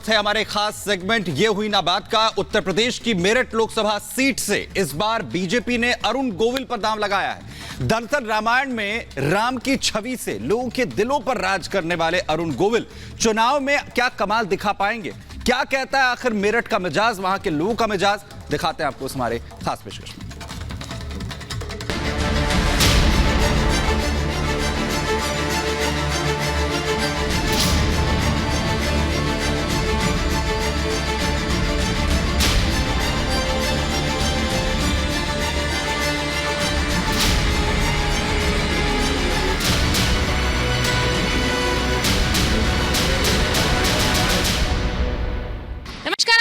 है हमारे खास सेगमेंट ये हुई ना बात का। उत्तर प्रदेश की मेरठ लोकसभा सीट से इस बार बीजेपी ने अरुण गोविल पर दांव लगाया है। दरअसल रामायण में राम की छवि से लोगों के दिलों पर राज करने वाले अरुण गोविल चुनाव में क्या कमाल दिखा पाएंगे, क्या कहता है आखिर मेरठ का मिजाज, वहां के लोगों का मिजाज, दिखाते हैं आपको हमारे खास पेशकश में।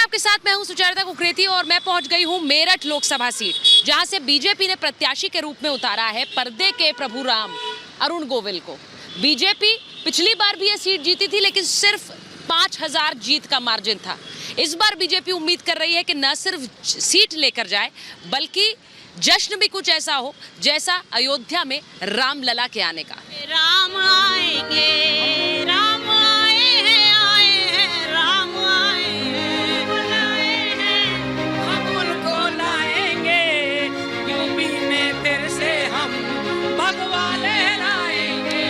आपके साथ मैं हूं सुचरिता कुकरेती और मैं पहुंच गई हूं मेरठ लोकसभा सीट, जहां से बीजेपी ने प्रत्याशी के रूप में उतारा है पर्दे के प्रभु राम अरुण गोविल को। बीजेपी पिछली बार भी यह सीट जीती थी, लेकिन सिर्फ 5000 जीत का मार्जिन था। इस बार बीजेपी उम्मीद कर रही है कि न सिर्फ सीट लेकर जाए, बल्कि जश्न भी कुछ ऐसा हो जैसा अयोध्या में राम लला के आने का। राम आएंगे, राम आए हैं, राम आए हैं, हम उनको लाएंगे, यूपी में फिर से हम भगवा लहराएंगे,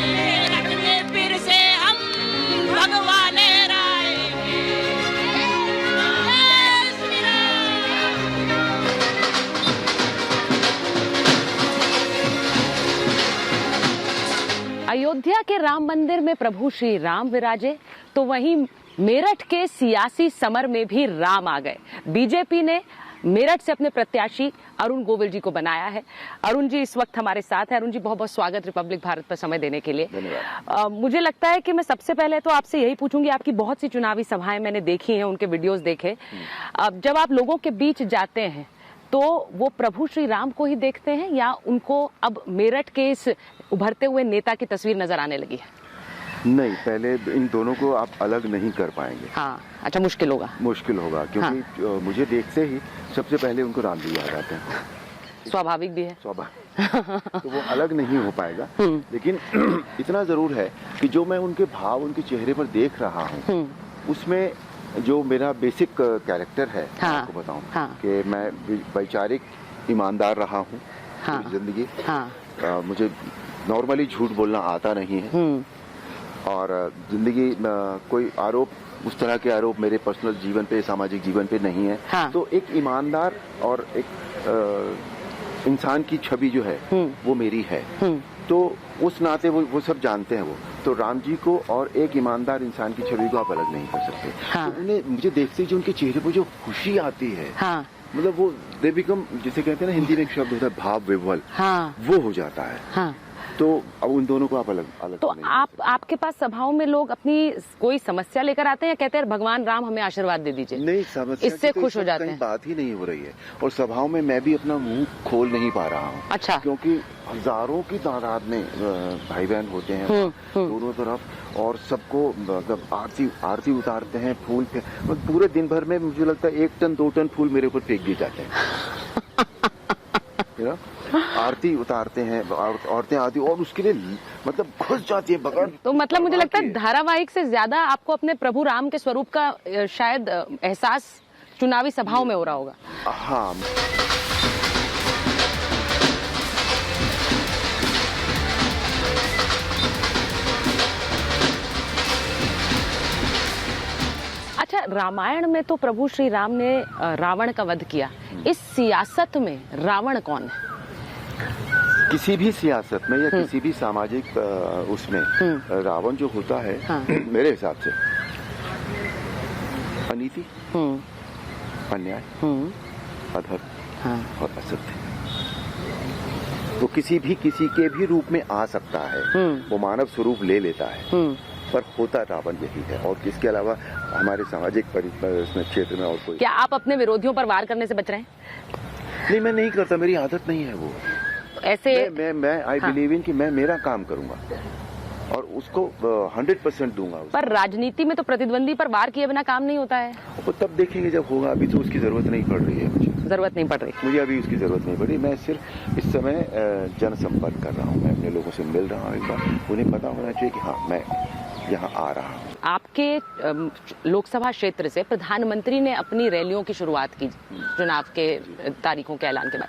मेरठ में फिर से हम भगवा लहराएंगे। जय श्री राम। अयोध्या के राम मंदिर में प्रभु श्री राम विराजे, तो वहीं मेरठ के सियासी समर में भी राम आ गए। बीजेपी ने मेरठ से अपने प्रत्याशी अरुण गोविल जी को बनाया है। अरुण जी इस वक्त हमारे साथ है। अरुण जी, बहुत बहुत स्वागत रिपब्लिक भारत पर समय देने के लिए। मुझे लगता है कि मैं सबसे पहले तो आपसे यही पूछूंगी, आपकी बहुत सी चुनावी सभाएं मैंने देखी हैं, उनके वीडियोस देखे। जब आप लोगों के बीच जाते हैं तो वो प्रभु श्री राम को ही देखते हैं या उनको अब मेरठ के इस उभरते हुए नेता की तस्वीर नजर आने लगी है? नहीं, पहले इन दोनों को आप अलग नहीं कर पाएंगे। हाँ, अच्छा, मुश्किल होगा क्योंकि मुझे देखते ही सबसे पहले उनको राम जी याद आते हैं। स्वाभाविक भी है। स्वाभाविक तो वो अलग नहीं हो पाएगा। लेकिन इतना जरूर है कि जो मैं उनके भाव उनके चेहरे पर देख रहा हूँ, उसमें जो मेरा बेसिक कैरेक्टर है, हाँ, आपको बताऊं कि मैं वैचारिक ईमानदार रहा हूँ जिंदगी। मुझे नॉर्मली झूठ बोलना आता नहीं है और जिंदगी कोई आरोप, उस तरह के आरोप मेरे पर्सनल जीवन पे, सामाजिक जीवन पे नहीं है। तो एक ईमानदार और एक इंसान की छवि जो है वो मेरी है। तो उस नाते वो सब जानते हैं। वो तो राम जी को और एक ईमानदार इंसान की छवि को आप अलग नहीं कर सकते। तो उन्हें मुझे देखते ही जो उनके चेहरे पर जो खुशी आती है, मतलब वो दे बिकम, जिसे कहते हैं ना, हिंदी में एक शब्द होता है भाव विह्वल, वो हो जाता है। तो अब उन दोनों को आप अलग तो आपके पास सभाओं में लोग अपनी कोई समस्या लेकर आते हैं या कहते हैं भगवान राम हमें आशीर्वाद दे दीजिए? नहीं, समस्या इससे खुश हो जाते हैं। बात ही नहीं हो रही है और सभाओं में मैं भी अपना मुंह खोल नहीं पा रहा हूँ। अच्छा। क्योंकि हजारों की तादाद में भाई बहन होते हैं दोनों तरफ और सबको आरती उतारते हैं, फूल पूरे दिन भर में मुझे लगता है 1 टन 2 टन फूल मेरे ऊपर फेंक दिए जाते हैं। आरती उतारते हैं, औरतें आती और उसके लिए मतलब घुस जाती है पकड़। तो मतलब मुझे लगता है धारावाहिक से ज्यादा आपको अपने प्रभु राम के स्वरूप का शायद एहसास चुनावी सभाओं में हो रहा होगा। हाँ। अच्छा, रामायण में तो प्रभु श्री राम ने रावण का वध किया। इस सियासत में रावण कौन है? किसी भी सियासत में या किसी भी सामाजिक उसमें रावण जो होता है, मेरे हिसाब से अनीति, अन्याय, अधर्म और असत्य। वो किसी के भी रूप में आ सकता है, वो मानव स्वरूप ले लेता है, पर होता रावण यही है। और इसके अलावा हमारे सामाजिक क्षेत्र में और कोई। क्या आप अपने विरोधियों पर वार करने से बच रहे हैं? नहीं, मैं नहीं करता, मेरी आदत नहीं है वो। ऐसे मैं आई बिलीव इन कि मैं मेरा काम करूंगा और उसको 100% दूंगा। पर राजनीति में तो प्रतिद्वंदी पर वार किए बिना काम नहीं होता है। वो तब देखेंगे जब होगा, अभी तो उसकी जरूरत नहीं पड़ रही है। मुझे अभी उसकी जरूरत नहीं पड़ी। मैं सिर्फ इस समय जनसंपर्क कर रहा हूँ, मैं अपने लोगों से मिल रहा हूँ। एक बार उन्हें पता होना चाहिए कि हाँ, मैं यहाँ आ रहा हूँ। आपके लोकसभा क्षेत्र से प्रधानमंत्री ने अपनी रैलियों की शुरुआत की चुनाव के तारीखों के ऐलान के बाद।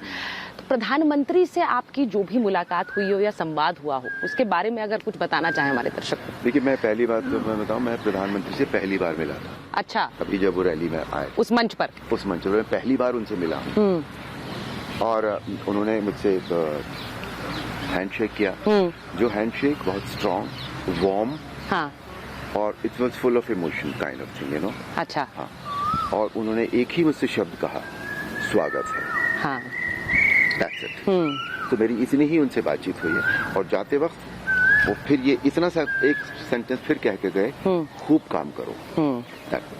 तो प्रधानमंत्री से आपकी जो भी मुलाकात हुई हो या संवाद हुआ हो, उसके बारे में अगर कुछ बताना चाहें हमारे दर्शक को। देखिए, मैं पहली बात तो मैं बताऊं, मैं प्रधानमंत्री से पहली बार मिला था। अच्छा। अभी जब वो रैली में आए उस मंच पर मैं पहली बार उनसे मिला हूं। और उन्होंने मुझसे हैंडशेक किया, जो हैंडशेक बहुत स्ट्रॉन्ग, वार्म, हाँ, और it was full of emotion kind of thing, you know. अच्छा। हाँ, और उन्होंने एक ही मुझसे शब्द कहा, स्वागत है। हाँ। That's it. तो मेरी इतनी ही उनसे बातचीत हुई है। और जाते वक्त वो फिर ये इतना सा एक सेंटेंस फिर कह के गए, खूब काम करो। That's it.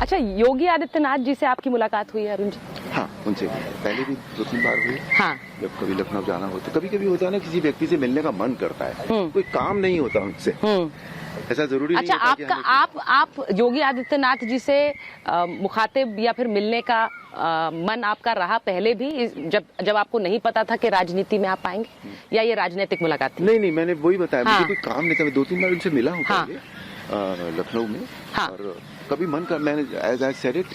अच्छा, योगी आदित्यनाथ जी से आपकी मुलाकात हुई है अरुण जी? हाँ, उनसे पहले भी 2-3 बार हुई। हाँ। जब कभी लखनऊ जाना हो तो कभी कभी होता है ना, किसी व्यक्ति से मिलने का मन करता है, कोई काम नहीं होता उनसे, ऐसा जरूरी अच्छा, नहीं होता आपका आप योगी आदित्यनाथ जी से मुखातिब या फिर मिलने का मन आपका रहा पहले भी, जब आपको नहीं पता था कि राजनीति में आप आएंगे, या ये राजनीतिक मुलाकात थी? नहीं, मैंने वही बताया। हाँ। मुझे कोई काम नहीं था, मैं 2-3 बार उनसे मिला हूँ लखनऊ में। हाँ। और कभी मन कर, मैंने एज आई सेड इट,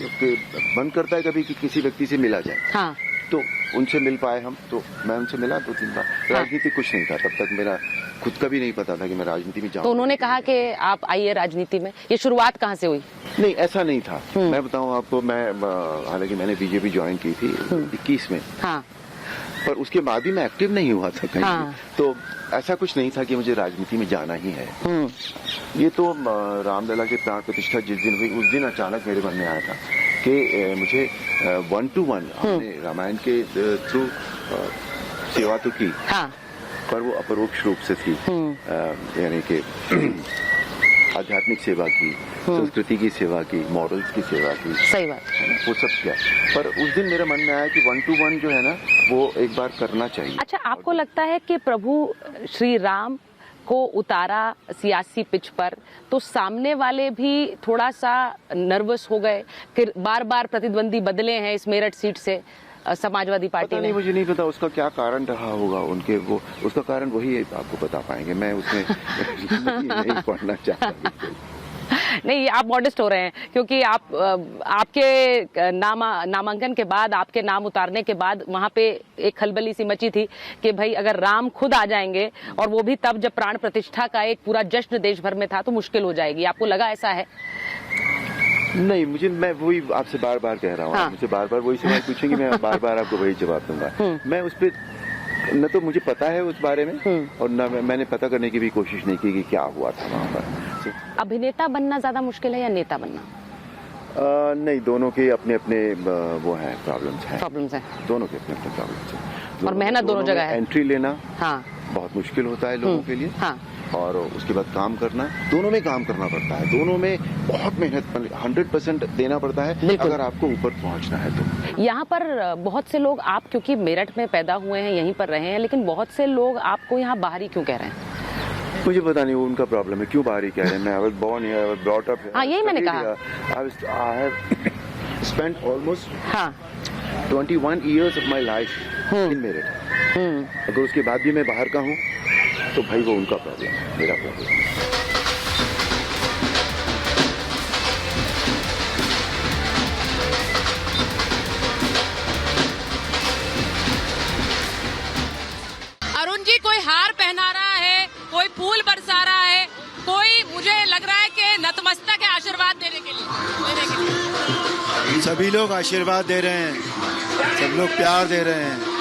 मन करता है कभी कि किसी व्यक्ति से मिला जाए। हाँ। तो उनसे मिल पाए हम, तो मैं उनसे मिला 2-3 बार। हाँ। राजनीति कुछ नहीं था तब तक, मेरा खुद का भी नहीं पता था कि मैं राजनीति में जाऊँ। तो उन्होंने कहा कि आप आइए राजनीति में, ये शुरुआत कहाँ से हुई? नहीं, ऐसा नहीं था। मैं बताऊं आपको, मैं हालांकि मैंने बीजेपी ज्वाइन की थी 21 में। हाँ। पर उसके बाद भी मैं एक्टिव नहीं हुआ था कहीं। हाँ। तो ऐसा कुछ नहीं था कि मुझे राजनीति में जाना ही है। ये तो रामलला की प्राण प्रतिष्ठा जिस दिन हुई, उस दिन अचानक मेरे मन में आया था कि मुझे 1-to-1 हमने रामायण के थ्रू सेवा तो की। हाँ। पर वो अपरोक्ष रूप से थी, यानी कि आध्यात्मिक सेवा की, संस्कृति की सेवा की, मॉरल्स की सेवा की। सही बात। वो सब किया। पर उस दिन मेरे मन में आया कि 1-to-1 जो है ना, वो एक बार करना चाहिए। अच्छा, आपको लगता है कि प्रभु श्री राम को उतारा सियासी पिच पर, तो सामने वाले भी थोड़ा सा नर्वस हो गए कि बार बार प्रतिद्वंदी बदले हैं इस मेरठ सीट से समाजवादी पार्टी ने? नहीं, मुझे नहीं पता उसका क्या कारण रहा होगा उनके, वो उसका कारण वही आपको बता पाएंगे। मैं उसमें नहीं पढ़ना चाहता। नहीं, आप मॉडेस्ट हो रहे हैं, क्योंकि आपके नामांकन के बाद, आपके नाम उतारने के बाद वहां पे एक खलबली सी मची थी कि भाई अगर राम खुद आ जाएंगे, और वो भी तब जब प्राण प्रतिष्ठा का एक पूरा जश्न देश भर में था, तो मुश्किल हो जाएगी। आपको लगा ऐसा है? नहीं, मैं वही आपसे बार बार कह रहा हूँ। हाँ। आप मुझसे बार बार वही सवाल पूछेंगे, मैं बार बार आपको वही जवाब दूंगा। मैं उस पर न तो मुझे पता है उस बारे में, और न मैंने पता करने की भी कोशिश नहीं की कि क्या हुआ था वहाँ पर। अभिनेता बनना ज्यादा मुश्किल है या नेता बनना? नहीं, दोनों के अपने अपने वो हैं, प्रॉब्लम्स हैं। दोनों के अपने अपने प्रॉब्लम्स हैं, और मेहनत दोनों जगह है। एंट्री लेना हाँ बहुत मुश्किल होता है लोगों के लिए। हाँ। और उसके बाद काम करना, दोनों में काम करना पड़ता है, दोनों में बहुत मेहनत 100% देना पड़ता है अगर आपको ऊपर पहुंचना है तो। यहाँ पर बहुत से लोग, आप क्योंकि मेरठ में पैदा हुए हैं, यहीं पर रहे हैं, लेकिन बहुत से लोग आपको यहाँ बाहरी क्यों कह रहे हैं? मुझे पता नहीं वो उनका प्रॉब्लम है, क्यों बाहरी कह रहे हैं। मैं I was born here, I was brought up here. हाँ, यही मैंने कहा। I have spent almost 21 years of my life in Meerut. अगर उसके बाद भी मैं बाहर का हूँ तो भाई वो उनका प्रॉब्लम है, मेरा प्रॉब्लम है। अरुण जी, कोई हार पहना रहा है, कोई फूल बरसा रहा है, कोई मुझे लग रहा है कि नतमस्तक है आशीर्वाद देने के लिए। सभी लोग आशीर्वाद दे रहे हैं, सब लोग प्यार दे रहे हैं।